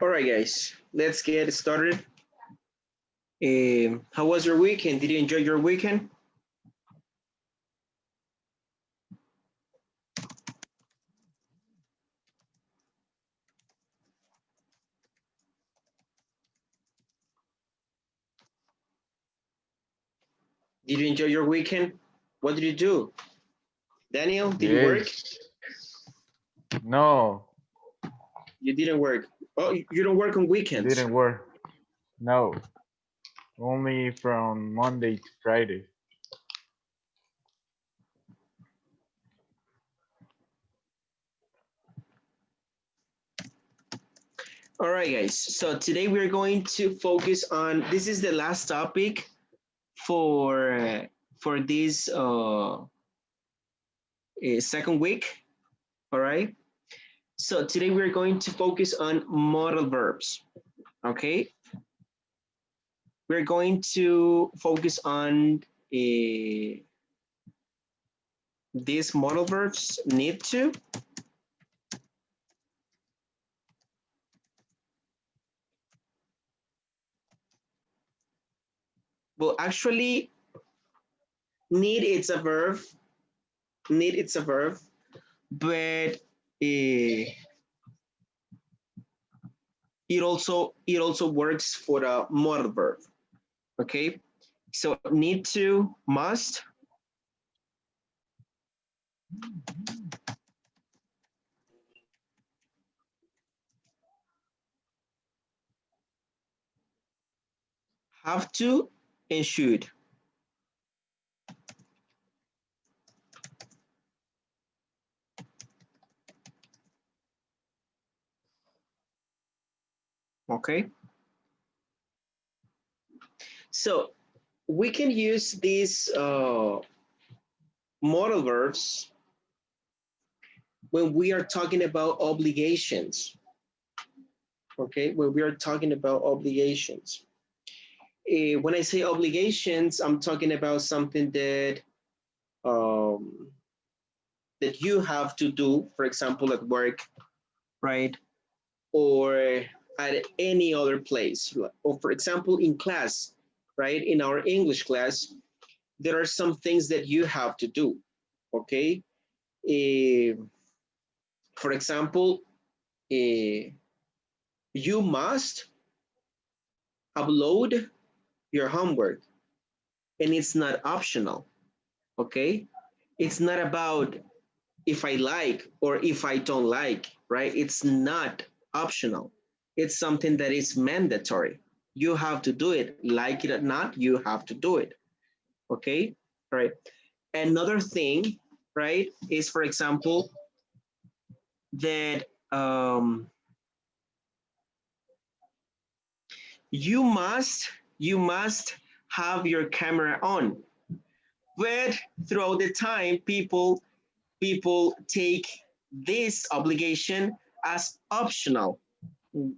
All right, guys, let's get started. How was your weekend? Did you enjoy your weekend? Did you enjoy your weekend? What did you do? Daniel, did you work? Yes. No, You didn't work. Oh, you don't work on weekends. didn't work. No, only from Monday to Friday. All right, guys. So today we're going to focus on. This is the last topic for for this second week. All right. So today we're going to focus on modal verbs. Okay. We're going to focus on these modal verbs need to. Well, actually, need it's a verb. Need it's a verb, but it also works for the modal verb. Okay, so need to, must, have to, and should. Okay, so we can use these modal verbs when we are talking about obligations. Okay, when we are talking about obligations. When I say obligations, I'm talking about something um, that you have to do, for example, at work, right? Or at any other place. Or for example, in class, right? In our English class, there are some things that you have to do, okay? Uh, for example, uh, you must upload your homework, and it's not optional, okay? It's not about if I like or if I don't like, right? It's not optional. It's something that is mandatory. You have to do it, like it or not, you have to do it, okay? All right. Another thing, right, is for example, that you must you must have your camera on, but throughout the time people take this obligation as optional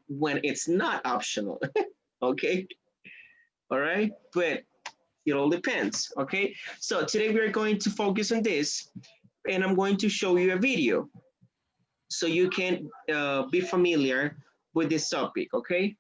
when it's not optional. Okay, all right, but it all depends. Okay, so today we're going to focus on this, and I'm going to show you a video so you can be familiar with this topic. Okay.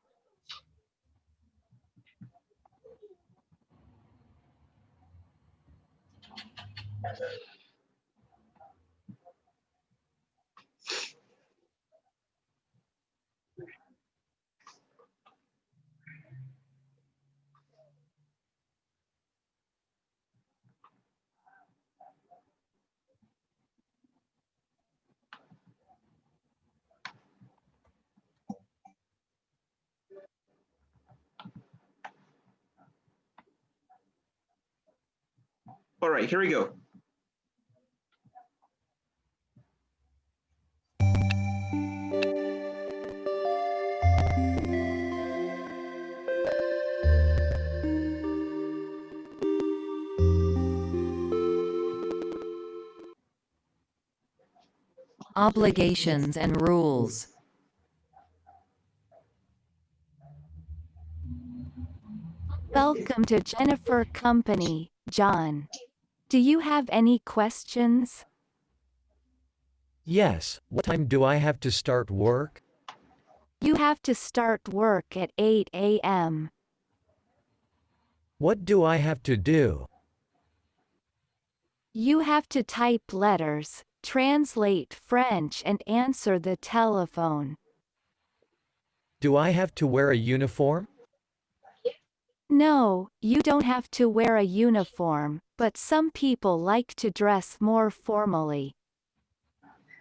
All right, here we go. Obligations and rules. Welcome to Jennifer Company, John. Do you have any questions? Yes, what time do I have to start work? You have to start work at 8 a.m. What do I have to do? You have to type letters, translate French and answer the telephone. Do I have to wear a uniform? No, you don't have to wear a uniform, but some people like to dress more formally.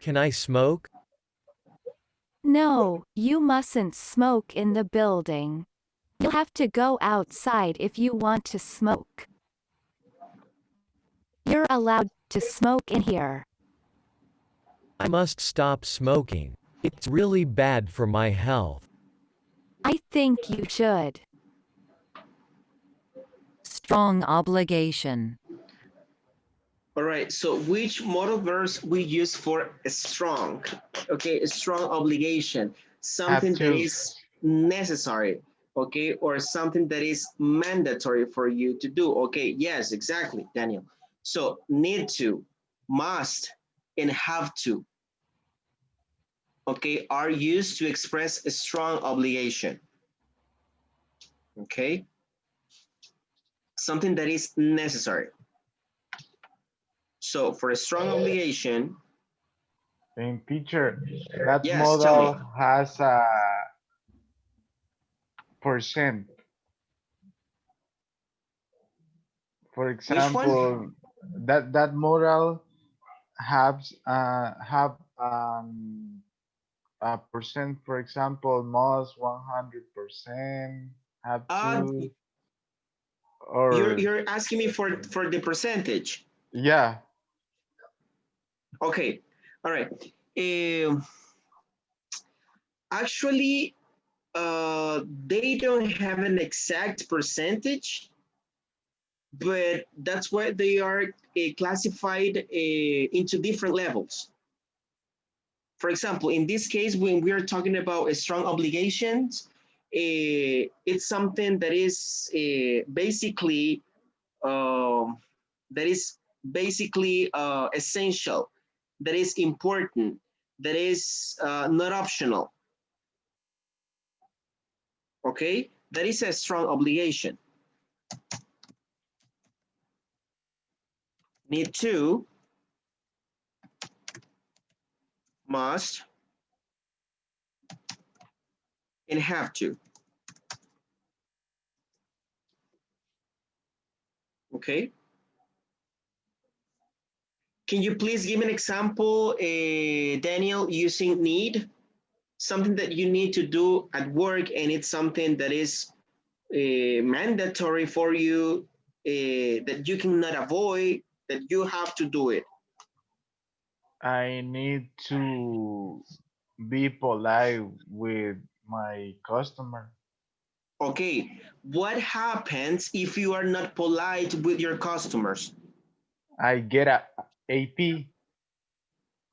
Can I smoke? No, you mustn't smoke in the building. You'll have to go outside if you want to smoke. You're allowed to smoke in here. I must stop smoking. It's really bad for my health. I think you should. Strong obligation. All right, so which modal verbs we use for a strong? Okay, a strong obligation, Have something that to. is necessary, okay, or something that is mandatory for you to do. Okay, yes, exactly, Daniel. So need to, must, and have to, okay, are used to express a strong obligation. Okay, something that is necessary. So for a strong obligation, And teacher, that yes, tell me. model has a percent. For Which one? example, that model have a percent. For example, most 100% have Uh, to, you're or you're asking me for the percentage. yeah, Okay, all right. Um, Actually, they don't have an exact percentage, but that's why they are classified into different levels. For example, in this case, when we are talking about strong obligations, it's something that is basically that is basically essential, that is important, that is not optional. Okay, that is a strong obligation. Need to, must, and have to. Okay. Can you please give an example, Daniel, using need? Something that you need to do at work and it's something that is mandatory for you, that you cannot avoid, that you have to do it. I need to be polite with my customer. Okay, what happens if you are not polite with your customers? I get a AP.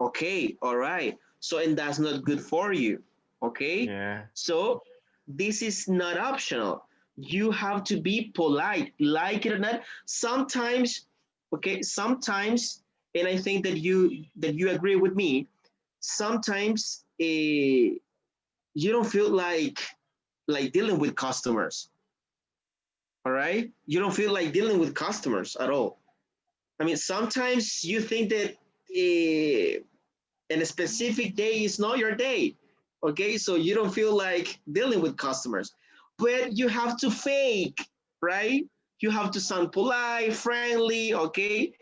Okay, all right. So, and that's not good for you. Okay, Yeah. so this is not optional. You have to be polite, like it or not. Sometimes, okay, sometimes, and I think that you agree with me. Sometimes you don't feel like dealing with customers. All right, you don't feel like dealing with customers at all. I mean, sometimes you think that and a specific day is not your day. Okay, so you don't feel like dealing with customers, but you have to fake, right? You have to sound polite, friendly, okay?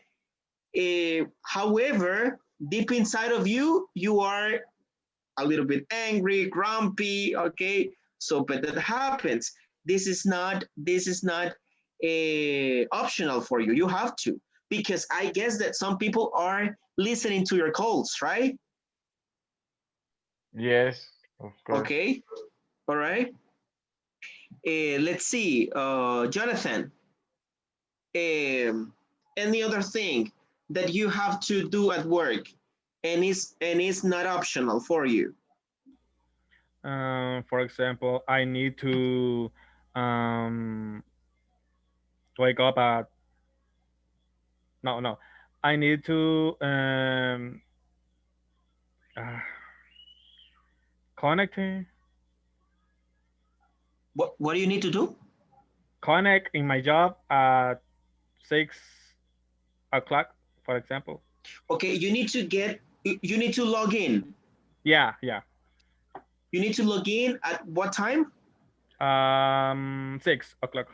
However, deep inside of you, you are a little bit angry, grumpy, okay? So, but that happens. This is not optional for you. You have to, because I guess that some people are listening to your calls, right? Yes, of course. Okay, all right. Let's see, Jonathan. Um, any other thing that you have to do at work, and is not optional for you? For example, I need to um, wake up at no. I need to uh, connecting. What do you need to do? Connect in my job at 6 o'clock, for example. Okay, you need to log in. Yeah, yeah. You need to log in at what time? 6 o'clock.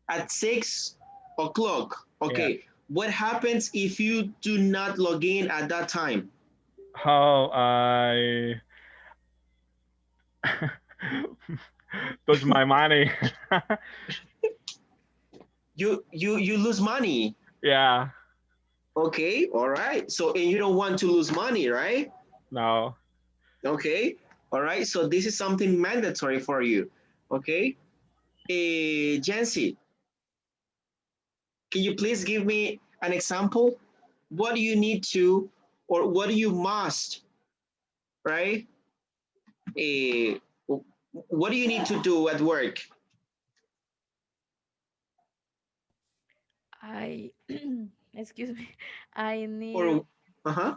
At 6 o'clock. Yeah. Okay. What happens if you do not log in at that time? How I touch my money. You lose money. Yeah. Okay, all right. So and you don't want to lose money, right? No. Okay, all right. So this is something mandatory for you. Okay. Jancy, can you please give me an example? What do you need to, or what do you must, right? Eh, what do you need to do at work? I excuse me. I need Or, uh-huh.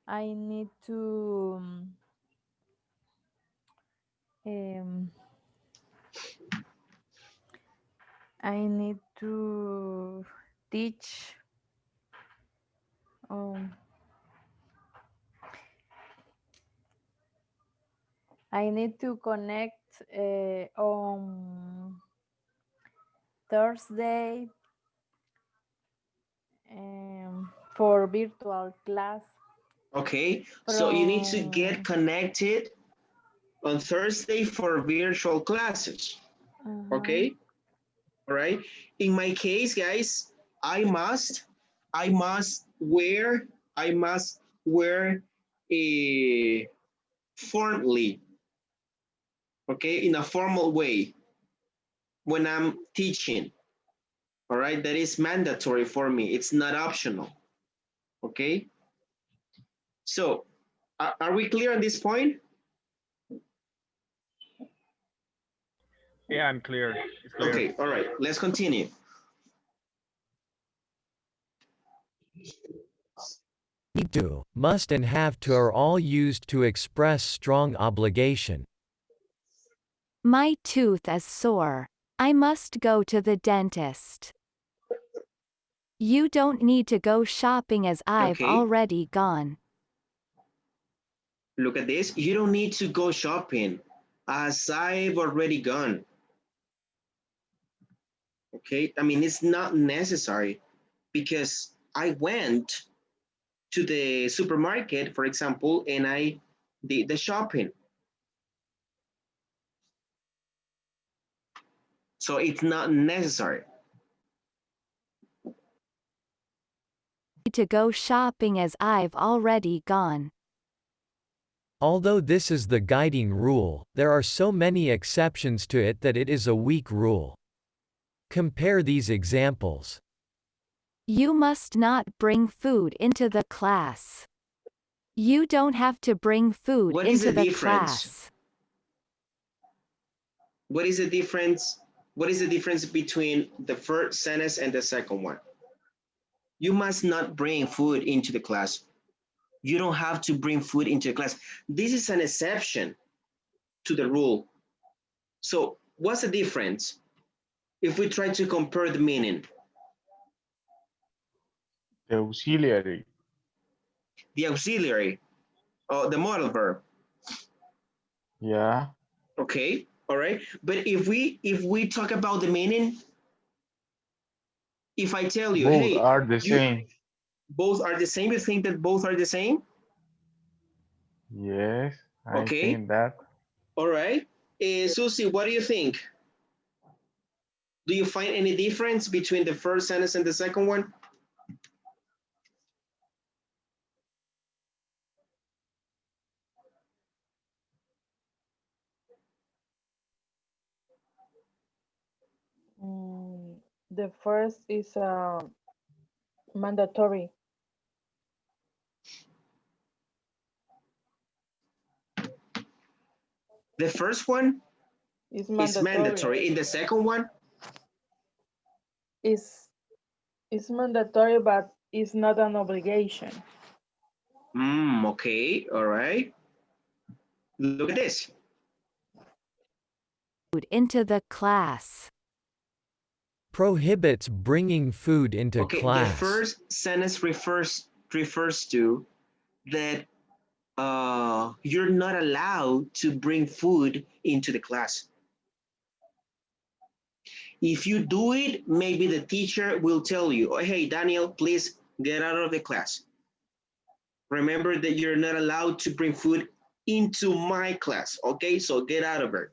I need to um I need to teach um I need to connect on Thursday for virtual class Okay, so you need to get from connected on Thursday for virtual classes. uh-huh. Okay, all right. In my case, guys, I must, I must wear, I must wear a formally, okay, in a formal way when I'm teaching. All right, that is mandatory for me. It's not optional. Okay, so are we clear on this point? Yeah, I'm clear. It's clear. Okay, all right, let's continue. Need to, must and have to are all used to express strong obligation. My tooth is sore. I must go to the dentist. You don't need to go shopping as I've Okay, already gone. look at this. You don't need to go shopping as I've already gone. Okay, I mean, it's not necessary because I went to the supermarket, for example, and I did the shopping. So it's not necessary. To go shopping as I've already gone. Although this is the guiding rule, there are so many exceptions to it that it is a weak rule. Compare these examples. You must not bring food into the class. You don't have to bring food What is into the the difference? class. What is the difference? What is the difference between the first sentence and the second one? You must not bring food into the class. You don't have to bring food into the class. This is an exception to the rule. So what's the difference? If we try to compare the meaning, The auxiliary. the auxiliary, or the modal verb, Yeah. okay, all right. But if we talk about the meaning, if I tell you, Both hey, are the you same. both are the same, you think that both are the same? Yes, I Okay, think that. all right. Susie, what do you think? Do you find any difference between the first sentence and the second one? The first is mandatory. The first one Is is mandatory. mandatory. In the second one, Is mandatory, but it's not an obligation. okay, all right. Look at this. food into the class. Prohibits bringing food into Okay, the class. first sentence refers to that you're not allowed to bring food into the class. If you do it, maybe the teacher will tell you, oh, hey, Daniel, please get out of the class. Remember that you're not allowed to bring food into my class, okay? So get out of it.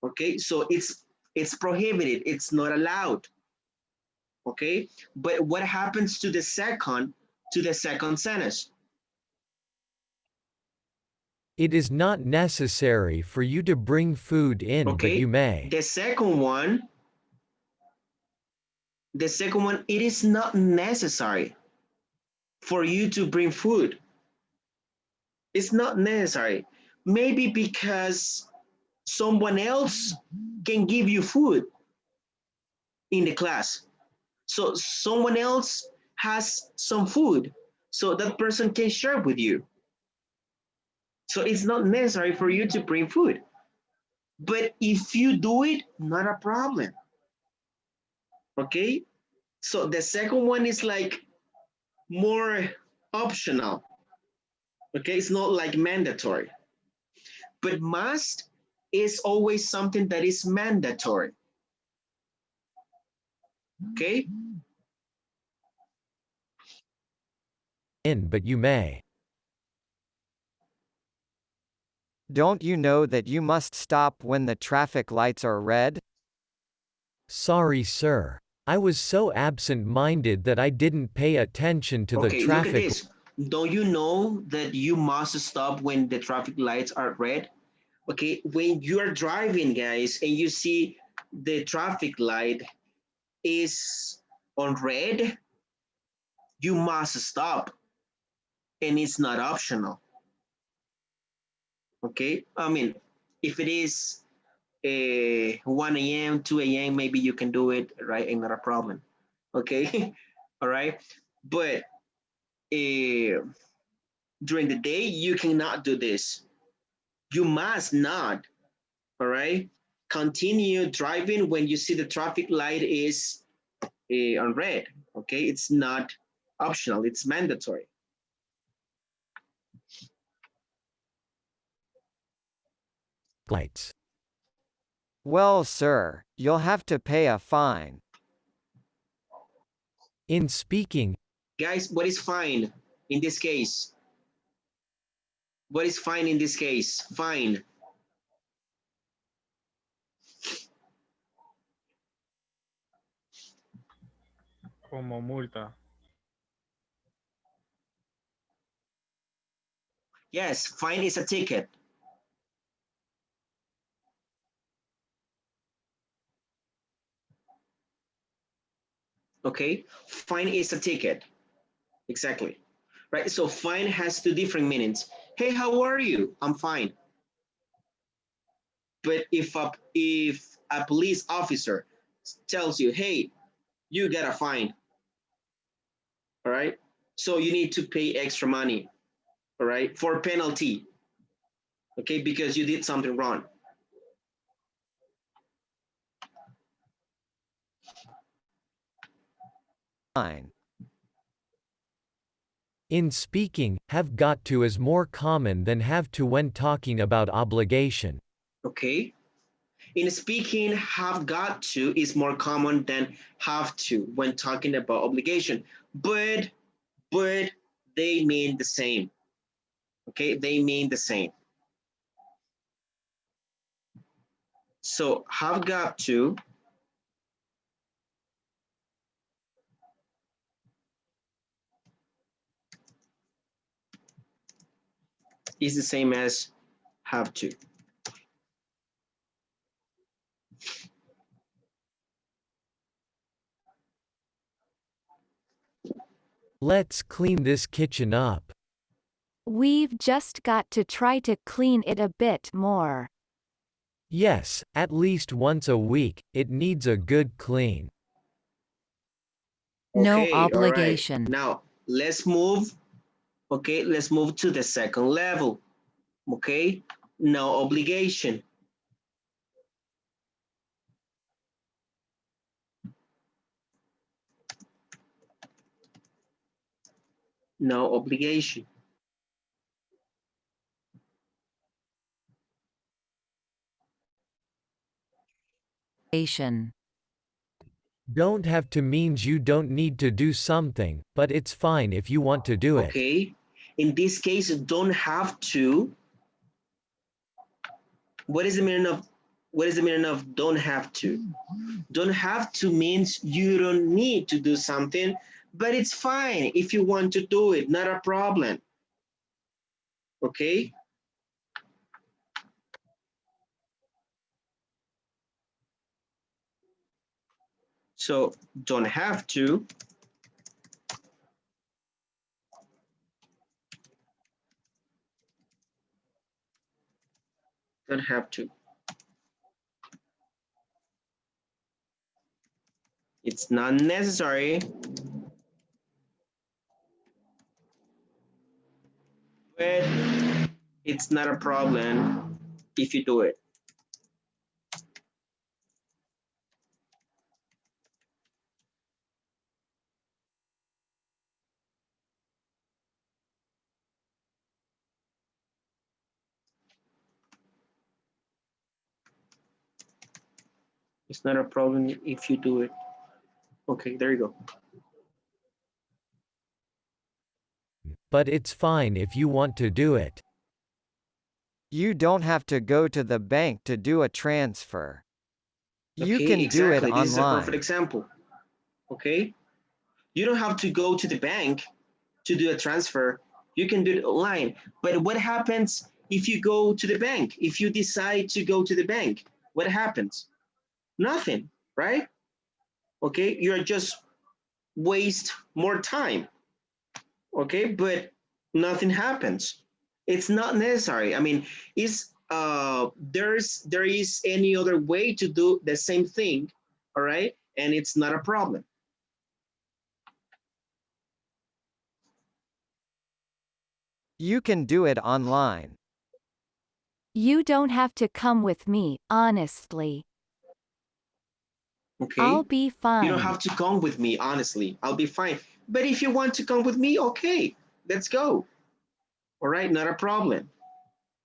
Okay, so it's prohibited, it's not allowed. Okay, but what happens to the second sentence? It is not necessary for you to bring food in, but Okay, you may. the second one, it is not necessary for you to bring food. It's not necessary. Maybe because someone else can give you food in the class. So someone else has some food, so that person can share with you. So it's not necessary for you to bring food. But if you do it, not a problem. Okay? So the second one is like more optional. Okay? It's not like mandatory. But must is always something that is mandatory. Okay? In, but you may. Don't you know that you must stop when the traffic lights are red? Sorry, sir. I was so absent-minded that I didn't pay attention to the Okay, look at traffic. this. Don't you know that you must stop when the traffic lights are red? Okay, when you are driving, guys, and you see the traffic light is on red, you must stop, and it's not optional. Okay, I mean, if it is 1 a.m., 2 a.m., maybe you can do it, right? Ain't not a problem. Okay, all right, but during the day, you cannot do this. You must not, all right? Continue driving when you see the traffic light is on red, okay? It's not optional, it's mandatory. Lights. Well, sir, you'll have to pay a fine. In speaking, Guys, what is fine in this case? What is fine in this case? Fine. Como multa. Yes, fine is a ticket. Okay, fine is a ticket. Exactly. Right, so fine has two different meanings. Hey, how are you? I'm fine. But if a police officer tells you, hey, you got a fine, all right? So you need to pay extra money, all right, for penalty, okay, because you did something wrong. Fine. in speaking, have got to is more common than have to when talking about obligation. Okay. In speaking, have got to is more common than have to when talking about obligation, but they mean the same. Okay, they mean the same. So have got to is the same as have to. Let's clean this kitchen up. We've just got to try to clean it a bit more. Yes, at least once a week, it needs a good clean. No Okay, all right. obligation. Now let's move. Okay, let's move to the second level. Okay, no obligation. No obligation. Obligation. Don't have to means you don't need to do something, but it's fine if you want to do it. Okay. In this case, don't have to. What is the meaning of don't have to? Don't have to means you don't need to do something, but it's fine if you want to do it, not a problem. Okay? So don't have to. Don't have to. It's not necessary. But it's not a problem if you do it. It's not a problem if you do it. Okay, there you go. But it's fine if you want to do it. You don't have to go to the bank to do a transfer. You Okay, can do it exactly. This is a perfect online. example. Okay? You don't have to go to the bank to do a transfer. You can do it online. But what happens if you go to the bank? If you decide to go to the bank, what happens? Nothing, right? Okay, you're just waste more time. Okay, but nothing happens. It's not necessary. I mean, there is any other way to do the same thing, all right? And it's not a problem. You can do it online. You don't have to come with me, honestly. Okay, I'll be you don't fine. have to come with me, honestly. I'll be fine. But if you want to come with me, okay, let's go. All right, not a problem.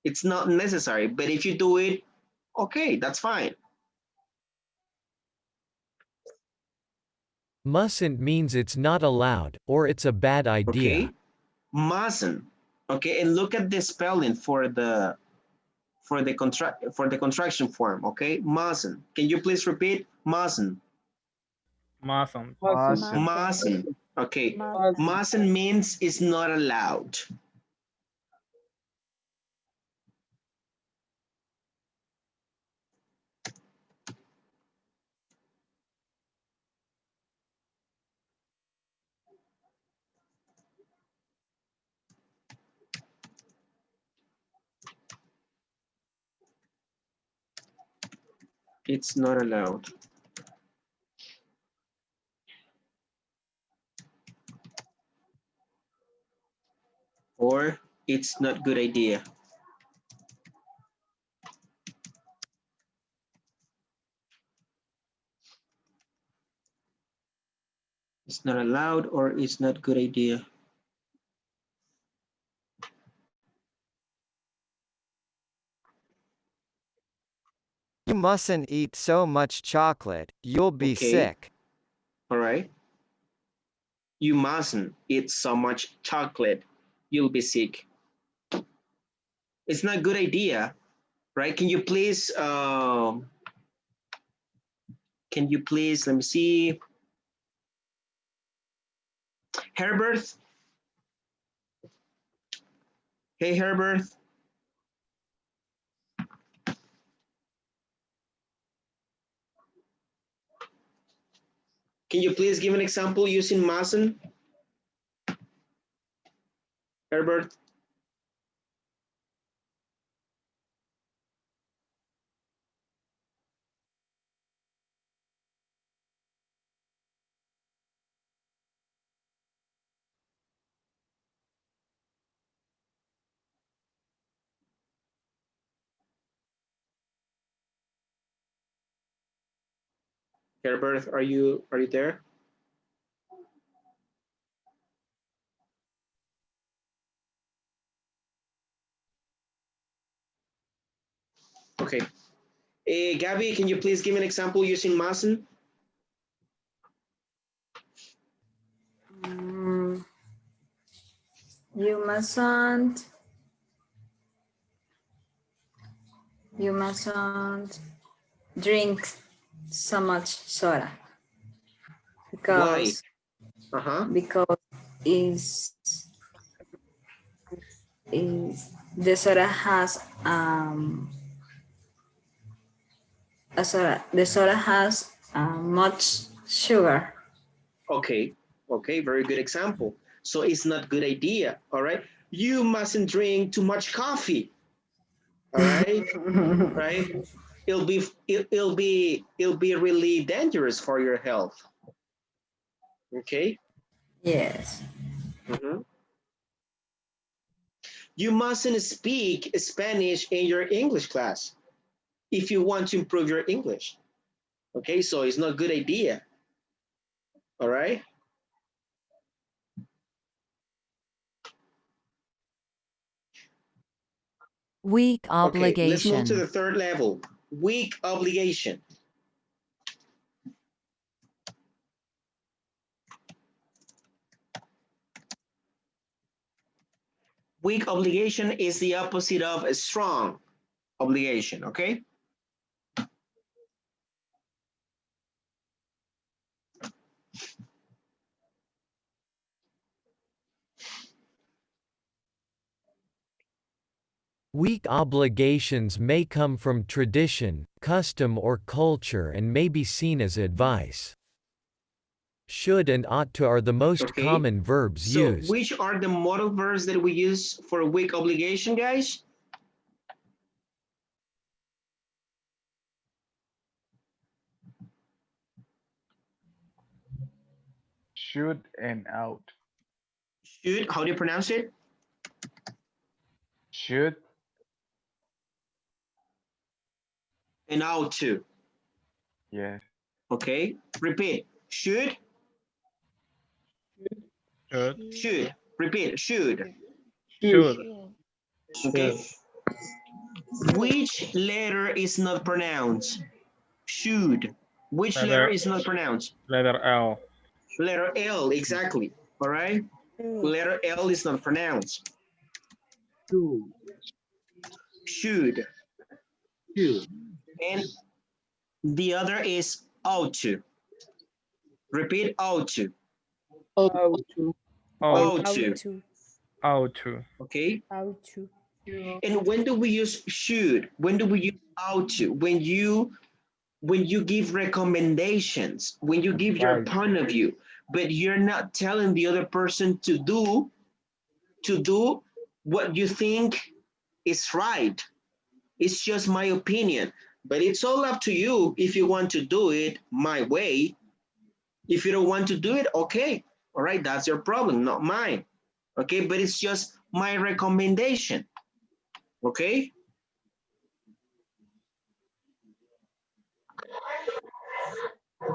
It's not necessary, but if you do it, okay, that's fine. Mustn't means it's not allowed, or it's a bad idea. Okay, mustn't. Okay, and look at the spelling for the contraction form. Okay, mustn't. Can you please repeat mustn't? Mustn't. Mustn't. Mustn't. Okay, Mustn't. mustn't means it's not allowed. It's not allowed. Or it's not good idea. It's not allowed or it's not good idea. You mustn't eat so much chocolate, you'll be Okay, sick. all right. You mustn't eat so much chocolate. You'll be sick. It's not a good idea, right? Can you please, let me see. Herbert, hey Herbert, can you please give an example using mustn't? Herbert, Herbert, are you there? Okay. Gabby, can you please give me an example using mustn't? You mustn't drink so much soda Why? because because is the soda has the soda has much sugar. Okay. Okay, very good example. So it's not good idea. All right. You mustn't drink too much coffee. All right. Right. It'll be really dangerous for your health. Okay. Yes. Mhm. You mustn't speak Spanish in your English class if you want to improve your English. Okay, so it's not a good idea. All right. Weak Okay, let's move to obligation. the third level. Weak obligation. Weak obligation is the opposite of a strong obligation, okay? Weak obligations may come from tradition, custom or culture and may be seen as advice. Should and ought to are the most Okay. common verbs So used. which are the modal verbs that we use for weak obligation, guys? Should and out. Should, how do you pronounce it? Should. And ought to. Yes. Okay, repeat. Should, Should. repeat, should. Should. Okay. Which letter is not pronounced? Should. Which letter Letter is not pronounced? letter L. Letter L, exactly. All right. Letter L is not pronounced. Should. And the other is ought to. Repeat, ought to. How to. Ought. Ought to. Ought to. Okay. How to. And when do we use should? When do we use ought to? When you give recommendations, when you give your Right. point of view, but you're not telling the other person to do what you think is right. It's just my opinion, but it's all up to you if you want to do it my way. If you don't want to do it, okay. All right, that's your problem, not mine. Okay, but it's just my recommendation. Okay?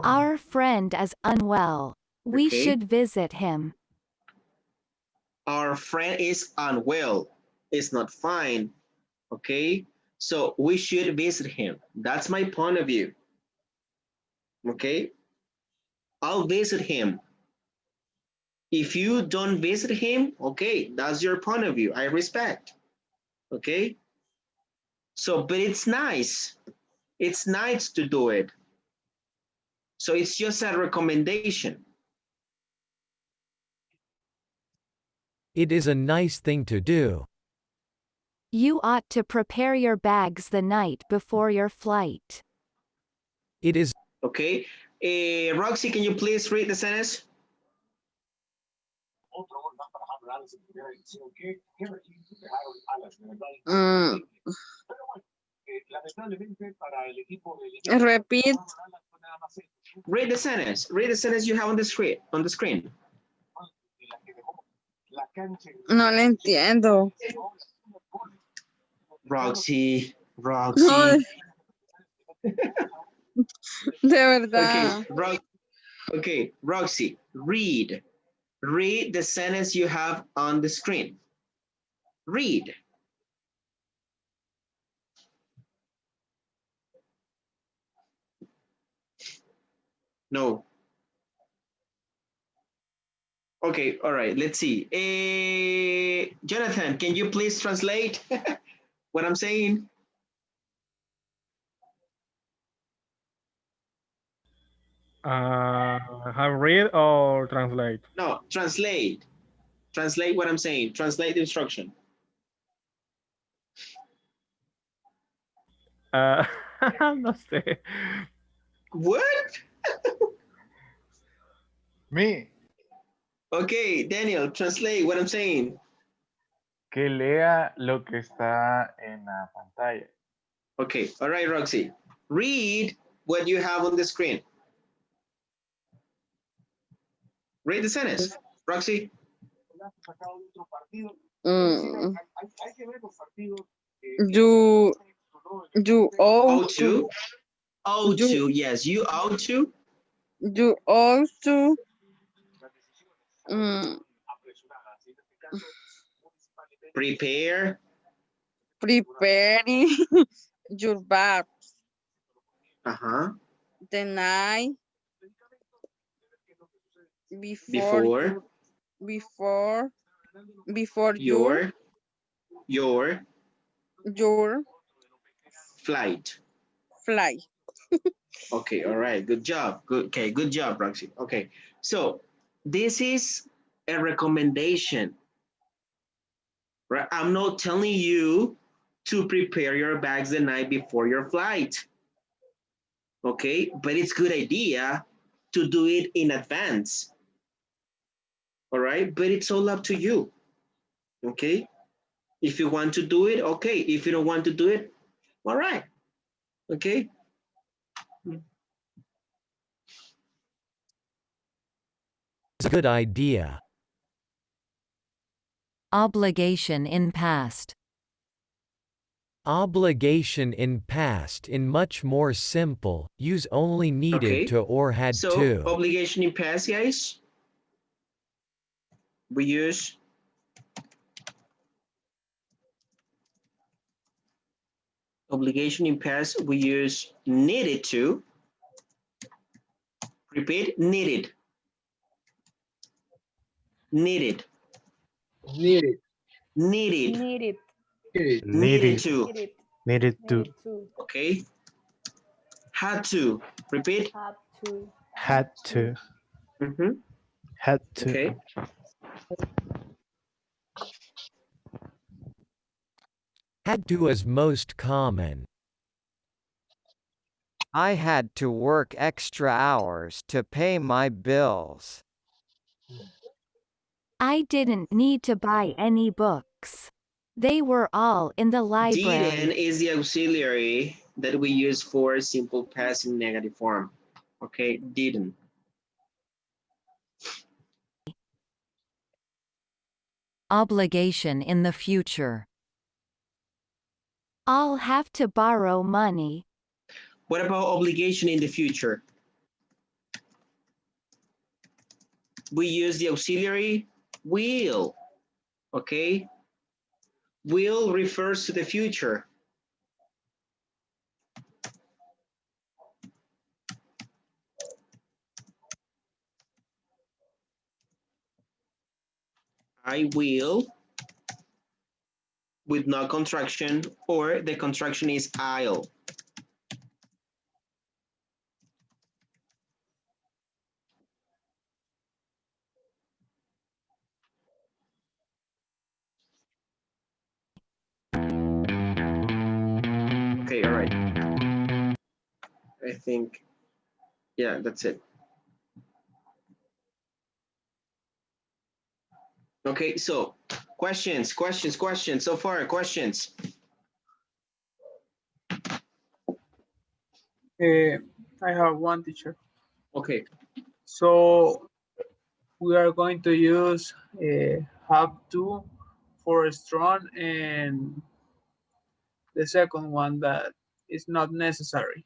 Our friend is unwell. We Okay. should visit him. Our friend is unwell. It's not fine. Okay? So we should visit him. That's my point of view. Okay? I'll visit him. If you don't visit him, okay, that's your point of view. I respect. Okay? So, but it's nice. It's nice to do it. So it's just a recommendation. It is a nice thing to do. You ought to prepare your bags the night before your flight. It is Okay? Roxy, can you please read the sentence? Repeat. Read the sentence. Read the sentence you have on the screen. No le entiendo. Roxy. No, de verdad. Okay, Roxy, read. Read the sentence you have on the screen. Read. No. Okay, all right, let's see. Jonathan, can you please translate what I'm saying? Have read or translate? No, translate. Translate what I'm saying. Translate the instruction. No sé. What? Me, Okay, Daniel, translate what I'm saying. que lea lo que está en la pantalla. Okay, all right, Roxy. Read what you have on the screen. Read the sentence. Roxy. Mm. You ought to. Ought You to, yes, you ought to. you ought to. Mm, Prepare. preparing your bath Uh-huh. the night before Before you before before your your flight. flight. Okay, all right, good job. Good, okay, good job, Roxy. Okay, so this is a recommendation, right? I'm not telling you to prepare your bags the night before your flight, okay? But it's good idea to do it in advance, all right? But it's all up to you, okay? If you want to do it, okay. If you don't want to do it, all right, okay? It's a good idea. Obligation in past. Obligation in past in much more simple, use only needed Okay, to or had so to. obligation in past, guys, we use obligation in past, we use needed to. Repeat, needed. Needed. Needed. Needed. Needed. Needed Needed. to. Needed. Needed to. Needed to. Okay. Had to. Repeat. Had to. Had to. Mm-hmm. Had to. Okay. Had to is most common. I had to work extra hours to pay my bills. I didn't need to buy any books. They were all in the library. Didn't is the auxiliary that we use for simple past in negative form. Okay, didn't. Obligation in the future. I'll have to borrow money. What about obligation in the future? We use the auxiliary will. Okay. Will refers to the future. I will with no contraction, or the contraction is I'll. Okay, all right. I think, yeah, that's it. Okay, so questions so far, questions. I have one, teacher. Okay. So we are going to use have to for strong, and the second one that is not necessary.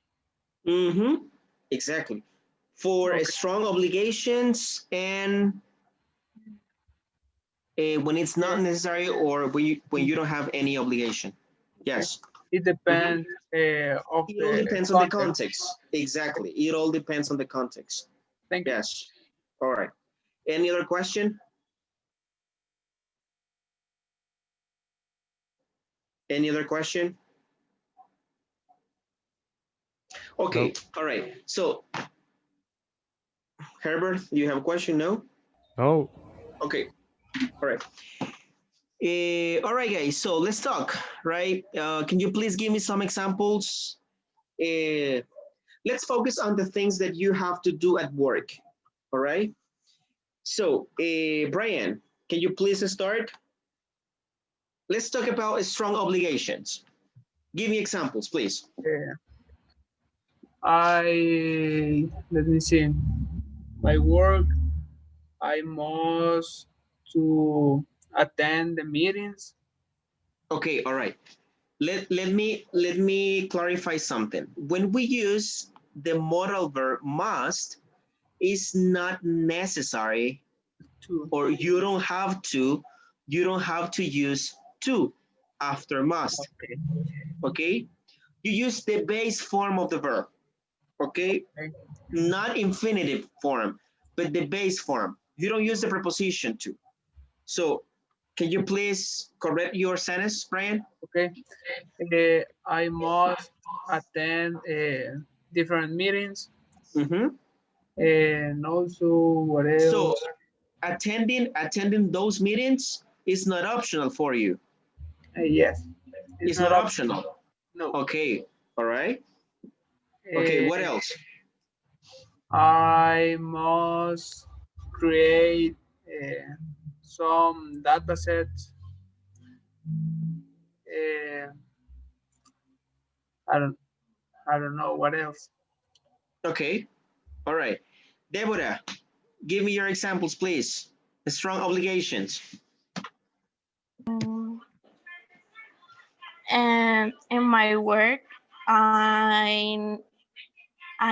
Mm-hmm. Exactly. For Okay. strong obligations and when it's not necessary, or when you don't have any obligation. Yes. It depends of It all the depends on the context. context. Exactly. It all depends on the context. Thank you. Yes. All right. Any other question? Any other question? Okay. Nope. All right. So, Herbert, you have a question? No? No. Okay. All right. All right, guys. So let's talk, right? Can you please give me some examples? Let's focus on the things that you have to do at work. All right. So, Brian, can you please start? Let's talk about strong obligations. Give me examples, please. Let me see. My work, I must to attend the meetings. Okay, all right. Let me clarify something. When we use the modal verb must, it's not necessary, or you don't have to use to after must. Okay. Okay? You use the base form of the verb. Okay? Not infinitive form, but the base form. You don't use the preposition to. So, can you please correct your sentence, Brian? Okay. I must attend different meetings. Mm-hmm. And also, what else? So, attending those meetings is not optional for you. Yes. It's not optional. No. Okay. All right. Okay. What else? I must create some data sets. I don't I don't know what else. Okay. All right. Deborah, give me your examples, please. The strong obligations. And in my work, I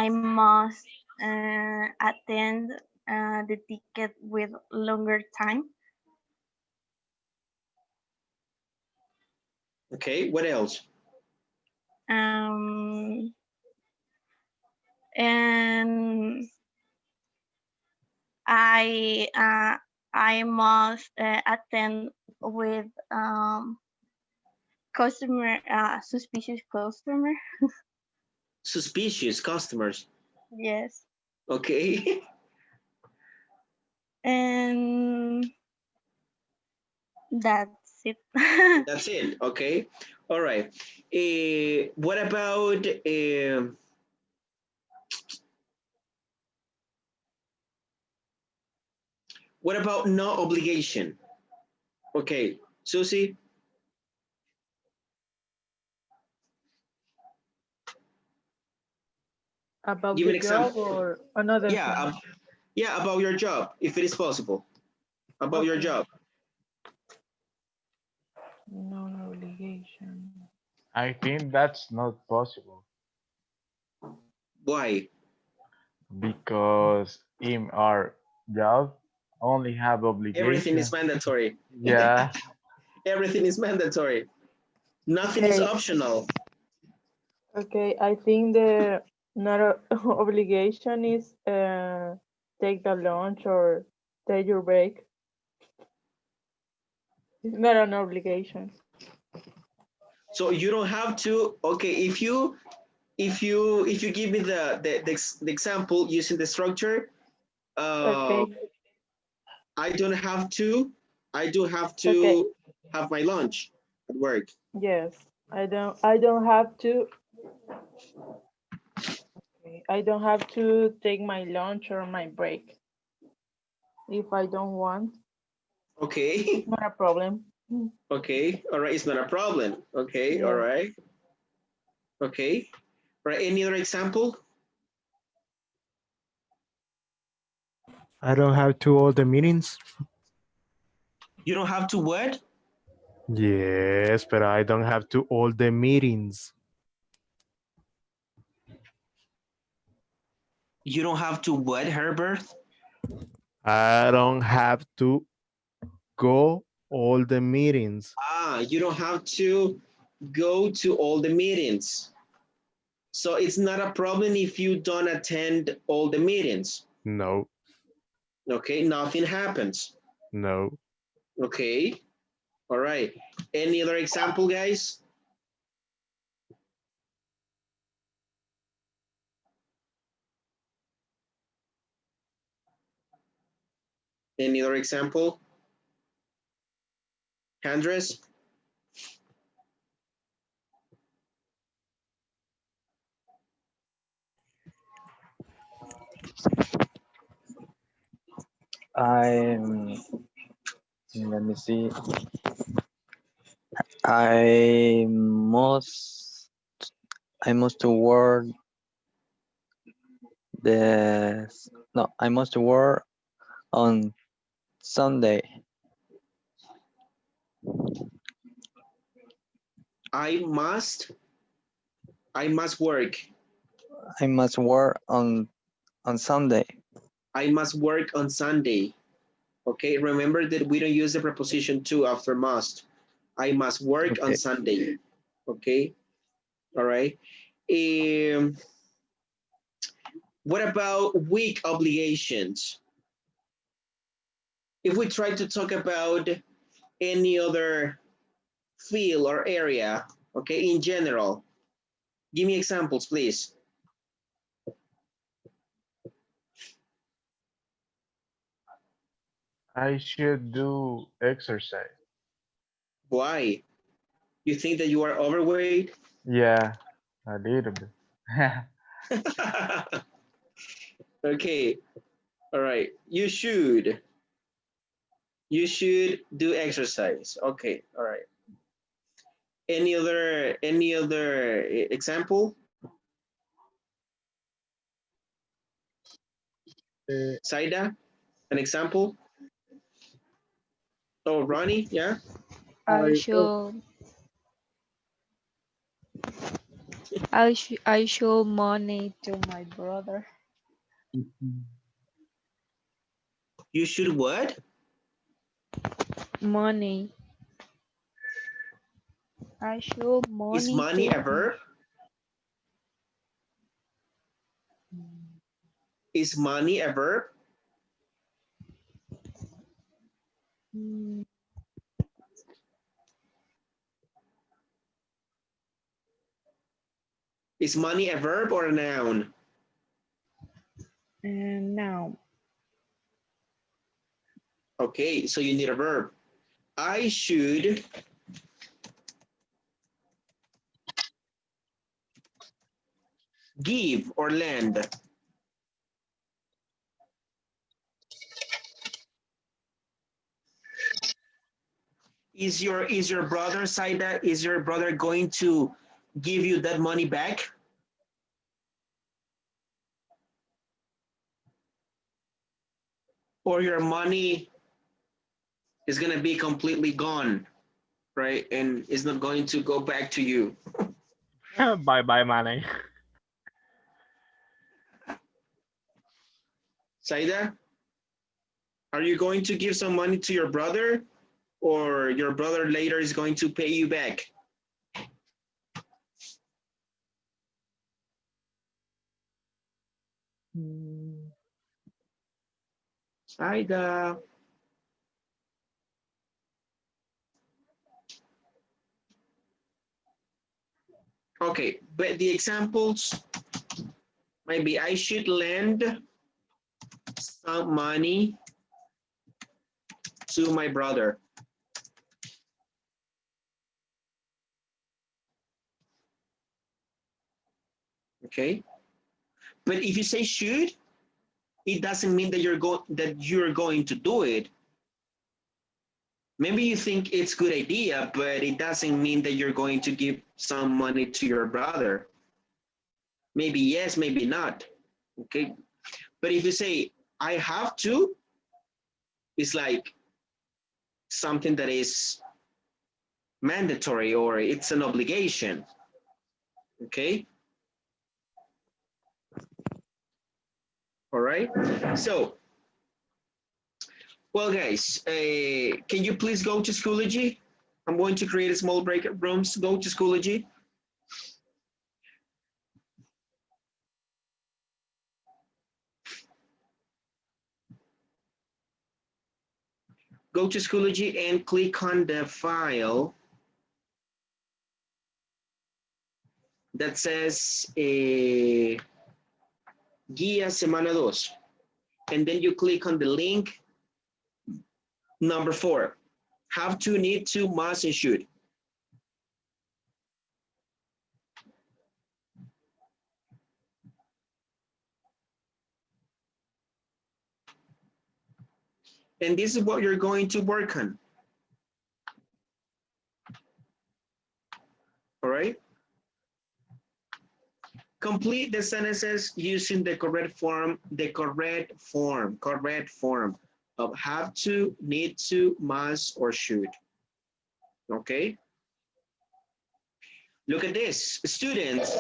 must attend the ticket with longer time. Okay. What else? And I must attend with suspicious customer. Suspicious customers. Yes. Okay. And that's it. That's it. Okay. All right. What about no obligation? Okay, Susie. About Give me the an job example. or another Yeah, thing? yeah, about your job, if it is possible. About your Okay. job. No obligation. I think that's not possible Why? because in our job only have Everything is obligation. mandatory. Yeah, Everything is mandatory. Nothing is Okay. optional. Okay, I think the not a obligation is take the lunch or take your break. It's not an obligation. So you don't have to. Okay, if you give me the example using the structure, Okay. I don't have to. I do have Okay. to have my lunch at work. Yes. I don't have to. Okay, I don't have to take my lunch or my break if I don't want. Okay. It's not a problem. Okay. All right. It's not a problem. Okay. All Yes. right. Okay. All right. Any other example? I don't have to all the meetings. You don't have to what? Yes, but I don't have to all the meetings. You don't have to what, Herbert? I don't have to go all the meetings. You don't have to go to all the meetings. So it's not a problem if you don't attend all the meetings. No. Okay, nothing happens. No. Okay, all right. Any other example, guys? Any other example? Andres? I let me see. I must I must work the no I must work on Sunday. I must work. I must work on Sunday. I must work on Sunday. Okay, remember that we don't use the preposition to after must. I must work on Okay. Sunday. Okay, all right. Um, what about week obligations? If we try to talk about any other field or area, okay, in general, give me examples, please. I should do exercise. Why? You think that you are overweight? Yeah, a little bit. Okay, all right. You should do exercise. Okay, all right. Any other example? Saida, an example? Oh, Ronnie, yeah? I Oh, show I show money to my brother. You should what? Money. I show Is money money to a verb? Is money a verb? mm, Is money a verb or a noun? and now Okay, so you need a verb. I should give or lend. Is your brother, Saida, is your brother going to give you that money back? Or your money is gonna be completely gone, right? And is not going to go back to you. Bye bye money. Saida, are you going to give some money to your brother, or your brother later is going to pay you back? Saida. Okay, but the examples might be I should lend some money to my brother. Okay, but if you say should, it doesn't mean that you're going to do it. Maybe you think it's a good idea, but it doesn't mean that you're going to give some money to your brother. Maybe yes, maybe not. Okay, but if you say I have to, it's like something that is mandatory or it's an obligation. Okay. All right. So, well, guys, can you please go to Schoology? I'm going to create a small break rooms. Go to Schoology. Go to Schoology and click on the file that says Guía Semana 2. And then you click on the link number 4. Have to, need to, must, and should. And this is what you're going to work on. All right? Complete the sentences using the correct form of have to, need to, must, or should. Okay? Look at this. Students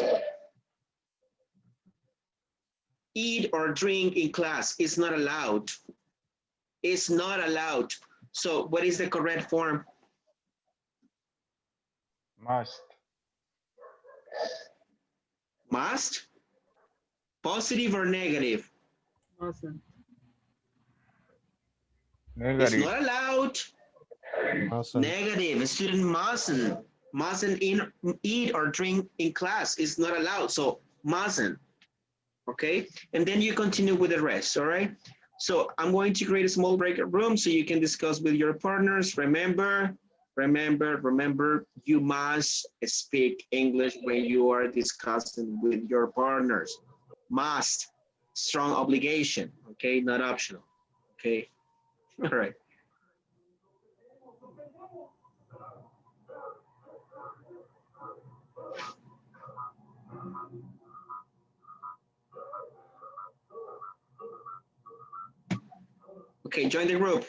eat or drink in class. It's not allowed. It's not allowed. So what is the correct form? Must. Must? Positive or negative? Mustn't. It's Negative. not allowed. Mustn't. Negative. A student mustn't eat or drink in class. It's not allowed. So mustn't. Okay. And then you continue with the rest. All right. So I'm going to create a small breakout room so you can discuss with your partners. Remember, you must speak English when you are discussing with your partners. Must. Strong obligation. Okay. Not optional. Okay. All right. Okay, join the group.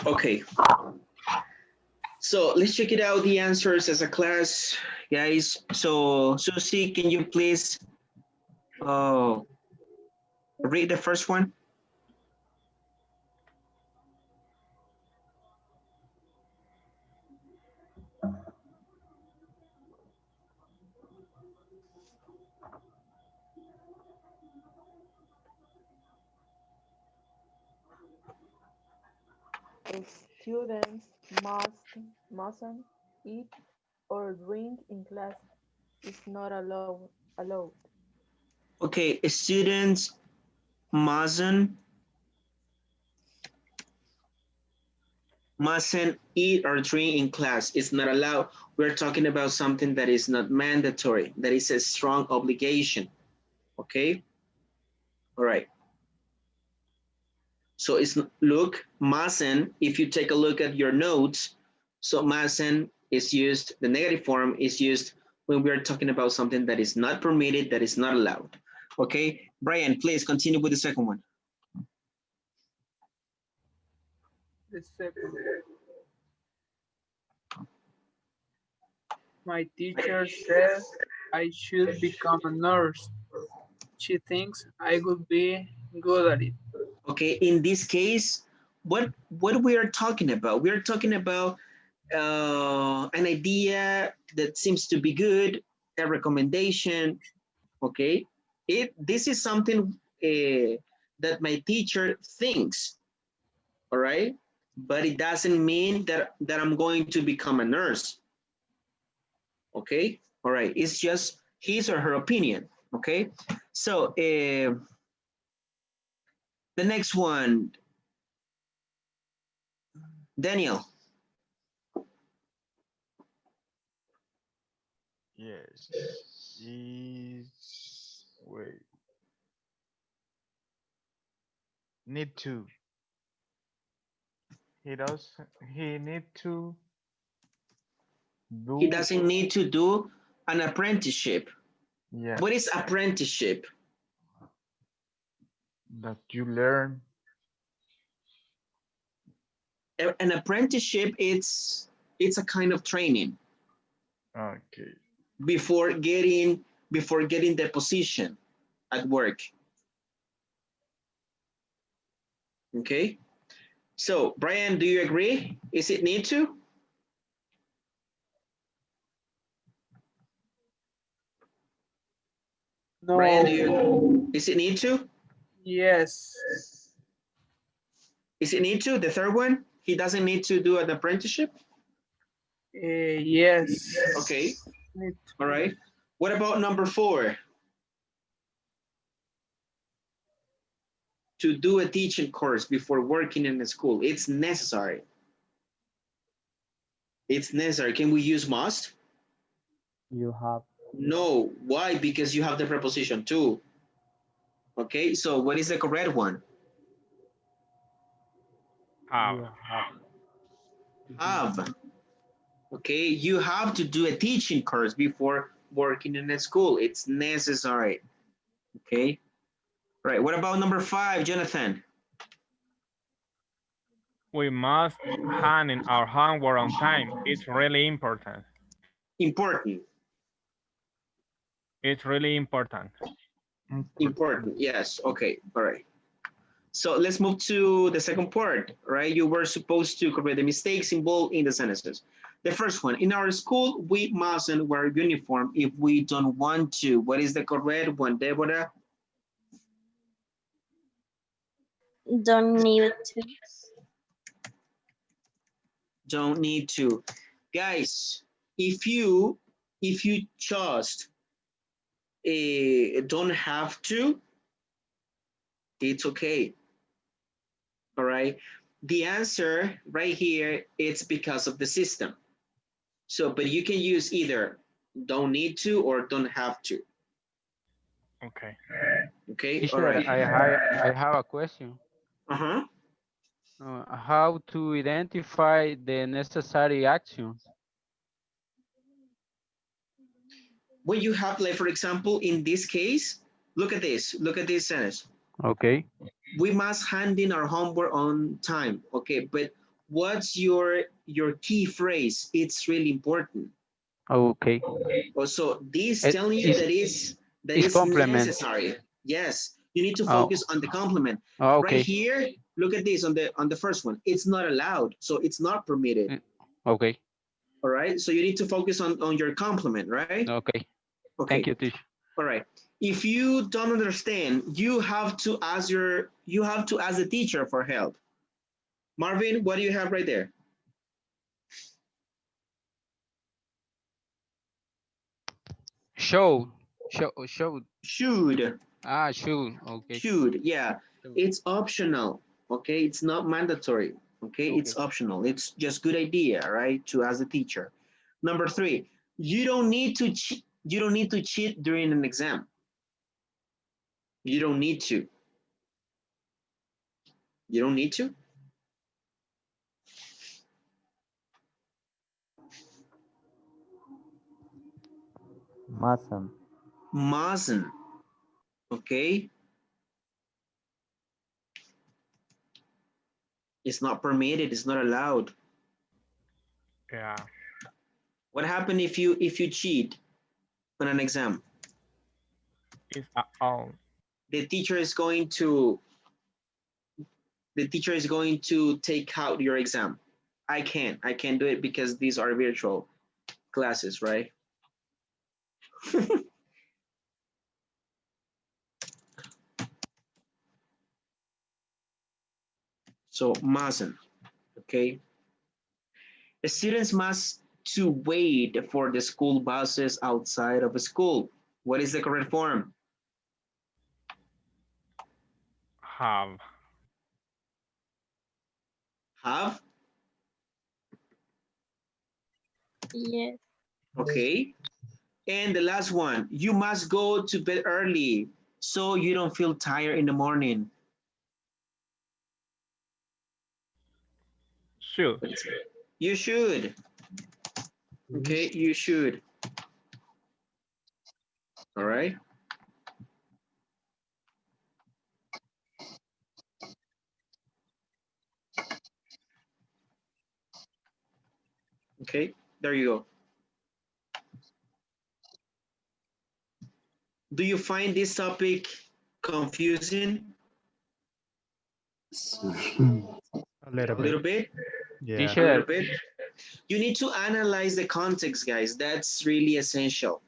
Okay, so let's check it out, the answers as a class, guys. So Susie, can you please read the first one? Students mustn't eat or drink in class. It's not allowed. Okay, students mustn't eat or drink in class. It's not allowed. We're talking about something that is not mandatory, that is a strong obligation. Okay, all right. So it's, look, mustn't, if you take a look at your notes, so mustn't is used, the negative form is used when we're talking about something that is not permitted, that is not allowed. Okay, Brian, please continue with the second one. The second. My teacher says I should become a nurse. She thinks I would be good at it. Okay, in this case, what we are talking about? We are talking about an idea that seems to be good, a recommendation. Okay, this is something that my teacher thinks. All right, but it doesn't mean that I'm going to become a nurse. Okay, all right, it's just his or her opinion. Okay, so the next one, Daniel. Yes. Is wait. Need to. He does. He need to He do. doesn't need to do an apprenticeship. Yeah. What is apprenticeship? That you learn. An apprenticeship, it's a kind of training Okay. before getting the position at work. Okay. So Brian, do you agree? Is it need to? Brian, No. is it need to? Yes. Is it need to? The third one, he doesn't need to do an apprenticeship? Yes. Okay. All right. What about number 4? To do a teaching course before working in a school. It's necessary. It's necessary. Can we use must? You have. No. Why? Because you have the preposition to. Okay, so what is the correct one? Have. Have. Okay, you have to do a teaching course before working in a school. It's necessary. Okay. Right. What about number 5, Jonathan? We must hand in our homework on time. It's really important. Important. It's really important. Important. Yes. Okay. All right. So let's move to the second part, right? You were supposed to correct the mistakes involved in the sentences. The first one, in our school, we mustn't wear uniform if we don't want to. What is the correct one, Deborah? Don't need to. Don't need to. Guys, if you chose don't have to, it's okay. All right. The answer right here, it's because of the system. So, but you can use either don't need to or don't have to. Okay. Okay. All Teacher, right. I have a question. Uh-huh. How to identify the necessary actions? When you have, like, for example, in this case, look at this. Look at this sentence. Okay. We must hand in our homework on time. Okay, but what's your key phrase? It's really important. Okay. Also, this It telling you is that is is complement. necessary. Yes, you need to Oh, focus on the complement. Right okay. here, look at this on the first one. It's not allowed, so it's not permitted. Okay. All right, so you need to focus on your complement, right? Okay. Okay. Thank you, teacher. All right. If you don't understand, you have to ask the teacher for help. Marvin, what do you have right there? Show. Should. Should. Okay. Should. Yeah. It's optional. Okay. It's not mandatory. Okay. It's Okay. optional. It's just good idea, right? To ask the teacher. Number 3, you don't need to cheat. You don't need to cheat during an exam. You don't need to. You don't need to. Mustn't. Mustn't. Okay. It's not permitted. It's not allowed. Yeah. What happened if you cheat on an exam? It's all. The teacher is going to take out your exam. I can't do it because these are virtual classes, right? So mustn't. Okay. The students must to wait for the school buses outside of a school. What is the correct form? Have. Have. Yes. Okay. And the last one, you must go to bed early so you don't feel tired in the morning. Should. You should. Okay, you should. All right. Okay, there you go. Do you find this topic confusing? A little A little bit. bit? Yeah. A little Teacher, bit? You need to analyze the context, guys. That's really essential.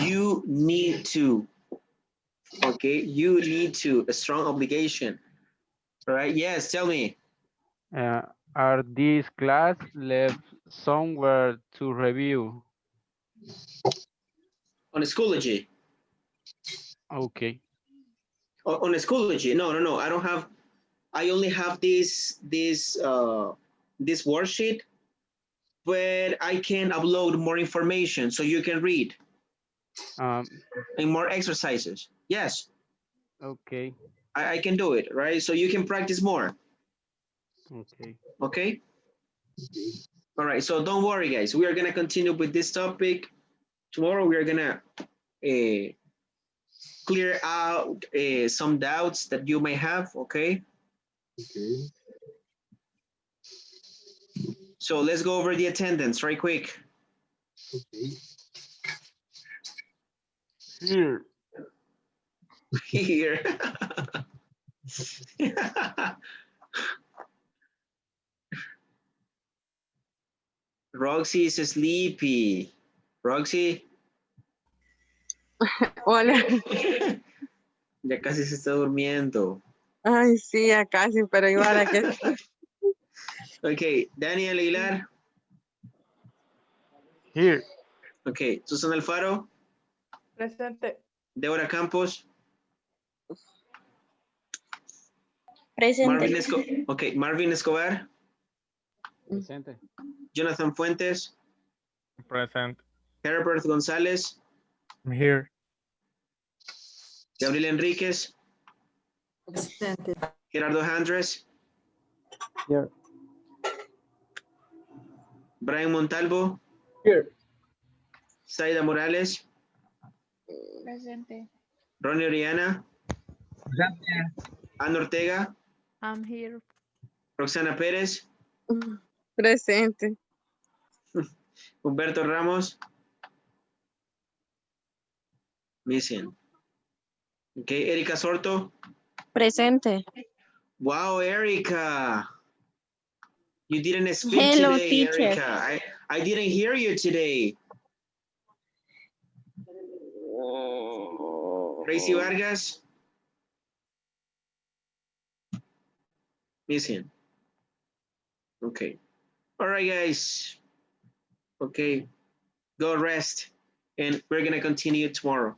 You need to, okay? You need to, a strong obligation. All right, yes, tell me. uh, are these class left somewhere to review? On Schoology. Okay. On Schoology. No. I don't have, I only have this worksheet, but I can upload more information so you can read Um. and more exercises. Yes, Okay. I can do it, right? So you can practice more, Okay. okay? All right, so don't worry, guys. We are gonna continue with this topic. Tomorrow we are gonna clear out some doubts that you may have, okay? So let's go over the attendance right quick. Here. Here. Roxy is sleepy. Roxy. Hola. Ya casi se está durmiendo. Ay, sí, ya casi, pero igual a que Okay, Daniel Aguilar. Here. Okay, Susan Alfaro. Presente. Deborah Campos. Presente. Marvin Escobar. Presente. Jonathan Fuentes. Present. Herbert González. I'm here. Gabriel Enríquez. Presente. Gerardo Andres. Here. Brian Montalvo. Here. Saida Morales. Presente. Ronnie Oriana. Ana Ortega. I'm here. Roxana Pérez. Presente. Humberto Ramos. Missing. Okay, Erika Sorto. Presente. Wow, Erika. You didn't speak Hello, today, teacher. Erika. I didn't hear you today. Tracy Vargas. Missing. Okay. All right, guys. Okay. Go rest. And we're going to continue tomorrow.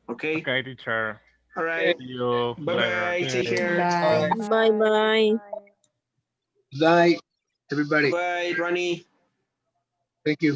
Okay? Okay, teacher. All right. See you later. Bye-bye. Take care. Bye. Bye-bye. Bye, everybody. Bye, Ronnie. Thank you.